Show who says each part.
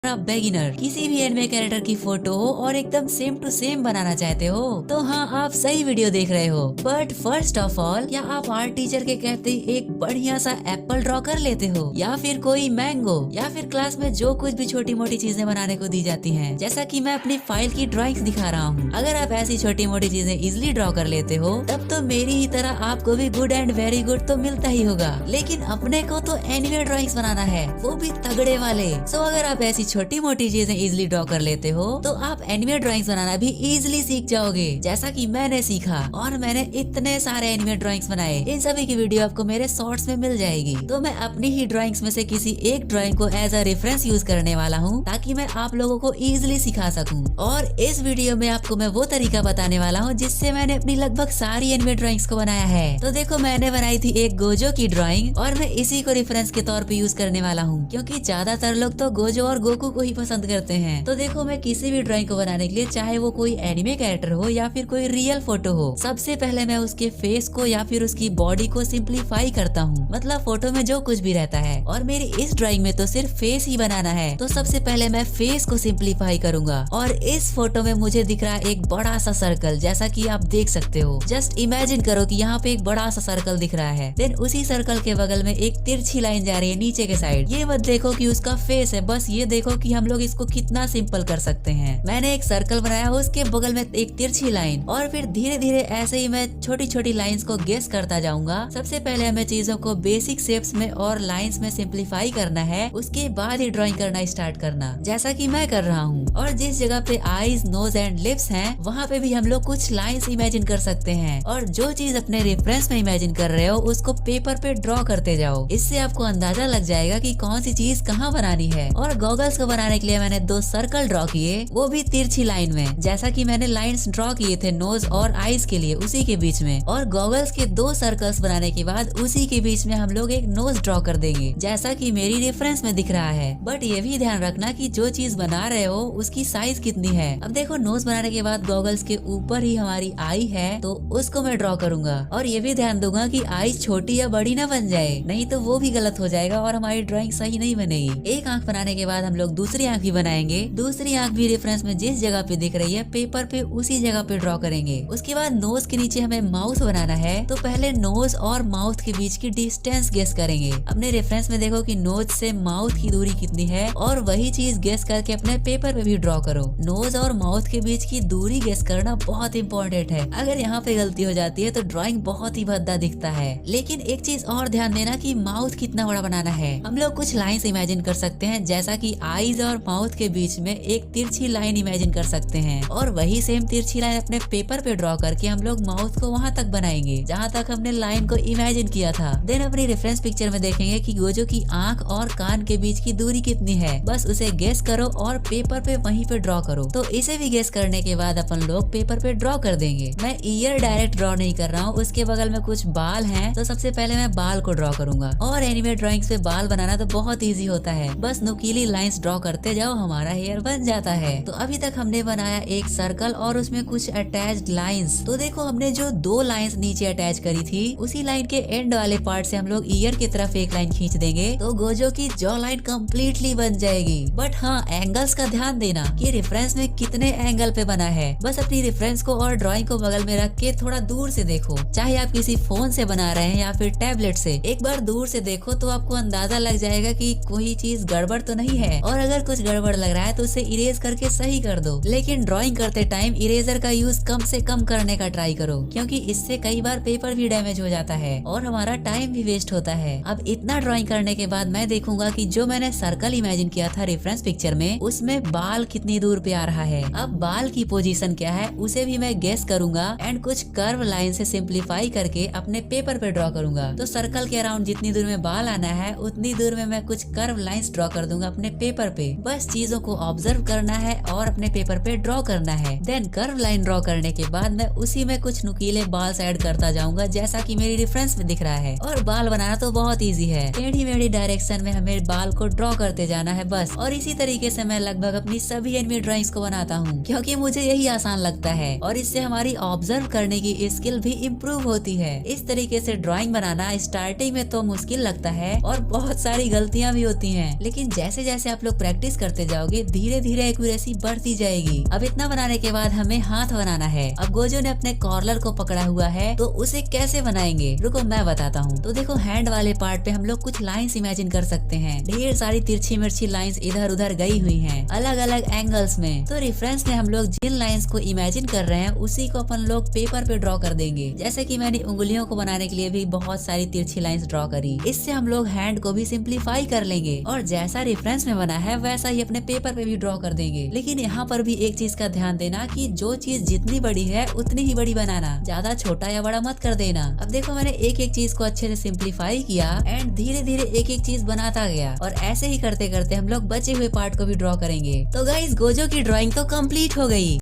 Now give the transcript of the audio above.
Speaker 1: आप बेगिनर किसी भी एनिमे कैरेक्टर की फोटो हो और एकदम सेम टू सेम बनाना चाहते हो तो हाँ, आप सही वीडियो देख रहे हो। बट फर्स्ट ऑफ ऑल, क्या आप आर्ट टीचर के कहते ही एक बढ़िया सा एप्पल ड्रॉ कर लेते हो, या फिर कोई मैंगो, या फिर क्लास में जो कुछ भी छोटी मोटी चीजें बनाने को दी जाती हैं, जैसा कि मैं अपनी फाइल की ड्राइंग्स दिखा रहा हूँ। अगर आप ऐसी छोटी मोटी चीजें इजिली ड्रॉ कर लेते हो, तब तो मेरी ही तरह आपको भी गुड एंड वेरी गुड तो मिलता ही होगा। लेकिन अपने को तो एनिमे ड्राइंग्स बनाना है, वो भी तगड़े वाले। सो अगर आप ऐसी छोटी मोटी चीजें इजिली ड्रॉ कर लेते हो, तो आप एनिमे ड्राइंग्स बनाना भी इजिली सीख जाओगे, जैसा कि मैंने सीखा। और मैंने इतने सारे एनिमे ड्राइंग्स बनाए, इन सभी की वीडियो आपको मेरे शॉर्ट्स में मिल जाएगी। तो मैं अपनी ही ड्राइंग्स में से किसी एक ड्राइंग को एज अ रेफरेंस यूज करने वाला हूँ, ताकि मैं आप लोगों को इजिली सिखा सकूँ। और इस वीडियो में आपको मैं वो तरीका बताने वाला हूँ जिससे मैंने अपनी लगभग सारी एनिमे ड्राइंग्स को बनाया है। तो देखो, मैंने बनाई थी एक गोजो की ड्राइंग, और मैं इसी को रेफरेंस के तौर पे यूज करने वाला हूँ, क्योंकि ज्यादातर लोग तो गोजो और गोकू को ही पसंद करते हैं। तो देखो, मैं किसी भी ड्राइंग को बनाने के लिए, चाहे वो कोई एनिमे कैरेक्टर हो या फिर कोई रियल फोटो हो, सबसे पहले मैं उसके फेस को या फिर उसकी बॉडी को सिंप्लीफाई करता हूँ। मतलब फोटो में जो कुछ भी रहता है, और मेरी इस ड्राइंग में तो सिर्फ फेस ही बनाना है, तो सबसे पहले मैं फेस को सिंप्लीफाई करूंगा। और इस फोटो में मुझे दिख रहा है एक बड़ा सा सर्कल, जैसा कि आप देख सकते हो। जस्ट इमेजिन करो कि यहाँ पे एक बड़ा सा सर्कल दिख रहा है, देन उसी सर्कल के बगल में एक तिरछी लाइन जा रही है नीचे के साइड। ये मत देखो कि उसका फेस है, बस ये देखो कि हम लोग इसको कितना सिंपल कर सकते हैं। मैंने एक सर्कल बनाया, उसके बगल में एक तिरछी लाइन, और फिर धीरे धीरे ऐसे ही मैं छोटी छोटी लाइंस को गेस करता जाऊंगा। सबसे पहले हमें चीजों को बेसिक शेप्स में और लाइंस में सिंप्लीफाई करना है, उसके बाद ही ड्राइंग करना स्टार्ट करना, जैसा कि मैं कर रहा हूँ। और जिस जगह पे आईज, नोज एंड लिप्स हैं, वहाँ पे भी हम लोग कुछ लाइंस इमेजिन कर सकते हैं। और जो चीज अपने रेफरेंस में इमेजिन कर रहे हो, उसको पेपर पे ड्रॉ करते जाओ। इससे आपको अंदाजा लग जाएगा कि कौन सी चीज कहाँ बनानी है। और गॉगल्स को बनाने के लिए मैंने 2 सर्कल ड्रॉ किए, वो भी तिरछी लाइन में, जैसा कि मैंने लाइंस ड्रॉ किए थे नोज और आईज के लिए, उसी के बीच में। और गॉगल्स के 2 सर्कल्स बनाने के बाद उसी के बीच में हम लोग एक नोज ड्रॉ कर देंगे, जैसा कि मेरी रेफरेंस में दिख रहा है। बट ये भी ध्यान रखना कि जो चीज बना रहे हो उसकी साइज कितनी है। अब देखो, नोज बनाने के बाद गॉगल्स के ऊपर ही हमारी आई है, तो उसको मैं ड्रॉ करूंगा। और ये भी ध्यान दूंगा कि आई छोटी या बड़ी ना बन जाए, नहीं तो वो भी गलत हो जाएगा और हमारी ड्रॉइंग सही नहीं बनेगी। एक आंख बनाने के बाद हम लोग दूसरी आंख भी बनाएंगे। दूसरी आंख भी रेफरेंस में जिस जगह पे दिख रही है, पेपर पे उसी जगह पे ड्रॉ करेंगे। उसके बाद नोज के नीचे हमें माउथ बनाना है, तो पहले नोज और माउथ के बीच की डिस्टेंस गेस करेंगे। अपने रेफरेंस में देखो कि नोज से माउथ की दूरी कितनी है, और वही चीज गेस करके अपने पेपर पे भी ड्रॉ करो। नोज और माउथ के बीच की दूरी गेस करना बहुत इंपॉर्टेंट है। अगर यहाँ पे गलती हो जाती है तो ड्रॉइंग बहुत ही भद्दा दिखता है। लेकिन एक चीज और ध्यान देना कि माउथ कितना बड़ा बनाना है। हम लोग कुछ लाइंस इमेजिन कर सकते हैं, जैसा कि आईज और माउथ के बीच में एक तिरछी लाइन इमेजिन कर सकते हैं, और वही सेम तिरछी लाइन अपने पेपर पे ड्रॉ करके हम लोग माउथ को वहाँ तक बनाएंगे जहाँ तक हमने लाइन को इमेजिन किया था। देन अपनी रेफरेंस पिक्चर में देखेंगे कि गोजो की आंख और कान के बीच की दूरी कितनी है, बस उसे गेस करो और पेपर पे वहीं पे ड्रॉ करो। तो इसे भी गेस करने के बाद अपन लोग पेपर पे ड्रॉ कर देंगे। मैं ईयर डायरेक्ट ड्रॉ नहीं कर रहा हूँ, उसके बगल में कुछ बाल हैं, तो सबसे पहले मैं बाल को ड्रॉ करूंगा। और एनिमे ड्रॉइंग्स पे बाल बनाना तो बहुत ईजी होता है, बस नुकीली लाइंस ड्रॉ करते जाओ, हमारा हेयर बन जाता है। तो अभी तक हमने बनाया एक सर्कल और उसमें कुछ अटैच्ड लाइंस। तो देखो, हमने जो 2 लाइंस नीचे अटैच करी थी, उसी लाइन के एंड वाले पार्ट से हम लोग ईयर की तरफ एक लाइन खींच देंगे, तो गोजो की जॉ लाइन कम्प्लीटली बन जाएगी। बट हाँ, एंगल्स का ध्यान देना कि रेफरेंस में कितने एंगल पे बना है। बस अपनी रेफरेंस को और ड्राइंग को बगल में रख के थोड़ा दूर से देखो, चाहे आप किसी फोन से बना रहे हैं या फिर टैबलेट से। एक बार दूर से देखो तो आपको अंदाजा लग जाएगा कि कोई चीज गड़बड़ तो नहीं है, और अगर कुछ गड़बड़ लग रहा है तो उसे इरेज करके सही कर दो। लेकिन ड्राइंग करते टाइम इरेजर का यूज कम से कम करने का ट्राई करो, क्योंकि इससे कई बार पेपर भी डैमेज हो जाता है और हमारा टाइम भी वेस्ट होता है। अब इतना ड्राइंग करने के बाद मैं देखूंगा कि जो मैंने सर्कल इमेजिन किया था रेफरेंस पिक्चर में, उसमें बाल कितनी दूर पे आ रहा है। अब बाल की पोजीशन क्या है उसे भी मैं गेस करूंगा, एंड कुछ कर्व लाइन से सिंप्लीफाई करके अपने पेपर पे ड्रॉ करूंगा। तो सर्कल के अराउंड जितनी दूर में बाल आना है, उतनी दूर में मैं कुछ कर्व लाइंस ड्रॉ कर दूंगा अपने पेपर पे। बस चीजों को ऑब्जर्व करना है और अपने पेपर पे ड्रॉ करना है। देन कर्व लाइन ड्रॉ करने के बाद मैं उसी में कुछ नुकीले बाल्स ऐड करता जाऊंगा, जैसा कि मेरी रेफरेंस में दिख रहा है। और बाल बनाना तो बहुत इजी है, टेढ़ी मेढ़ी डायरेक्शन में हमें बाल को ड्रॉ करते जाना है बस। और इसी तरीके से मैं लगभग अपनी सभी एनिमे ड्राइंग्स को बनाता हूँ, क्योंकि मुझे यही आसान लगता है, और इससे हमारी ऑब्जर्व करने की स्किल भी इम्प्रूव होती है। इस तरीके से ड्राइंग बनाना स्टार्टिंग में तो मुश्किल लगता है और बहुत सारी गलतियाँ भी होती हैं, लेकिन जैसे जैसे आप लोग लोग प्रैक्टिस करते जाओगे धीरे धीरे एक्यूरेसी बढ़ती जाएगी। अब इतना बनाने के बाद हमें हाथ बनाना है। अब गोजो ने अपने कॉर्नर को पकड़ा हुआ है, तो उसे कैसे बनाएंगे रुको मैं बताता हूँ। तो देखो हैंड वाले पार्ट पे हम लोग कुछ लाइंस इमेजिन कर सकते हैं। ढेर सारी तिरछी मिर्ची लाइंस इधर उधर गई हुई हैं अलग अलग एंगल्स में। तो रेफरेंस में हम लोग जिन लाइंस को इमेजिन कर रहे हैं उसी को अपन लोग पेपर पे ड्रॉ कर देंगे। जैसे कि मैंने उंगलियों को बनाने के लिए भी बहुत सारी तिरछी लाइंस ड्रॉ करी। इससे हम लोग हैंड को भी सिंप्लीफाई कर लेंगे और जैसा रेफरेंस में बना है वैसा ही अपने पेपर पे भी ड्रॉ कर देंगे। लेकिन यहाँ पर भी एक चीज का ध्यान देना कि जो चीज जितनी बड़ी है उतनी ही बड़ी बनाना, ज्यादा छोटा या बड़ा मत कर देना। अब देखो मैंने एक एक चीज को अच्छे से सिंप्लीफाई किया एंड धीरे धीरे एक एक चीज बनाता गया और ऐसे ही करते करते हम लोग बचे हुए पार्ट को भी ड्रॉ करेंगे। तो गाइस गोजो की ड्राइंग तो कंप्लीट हो गई।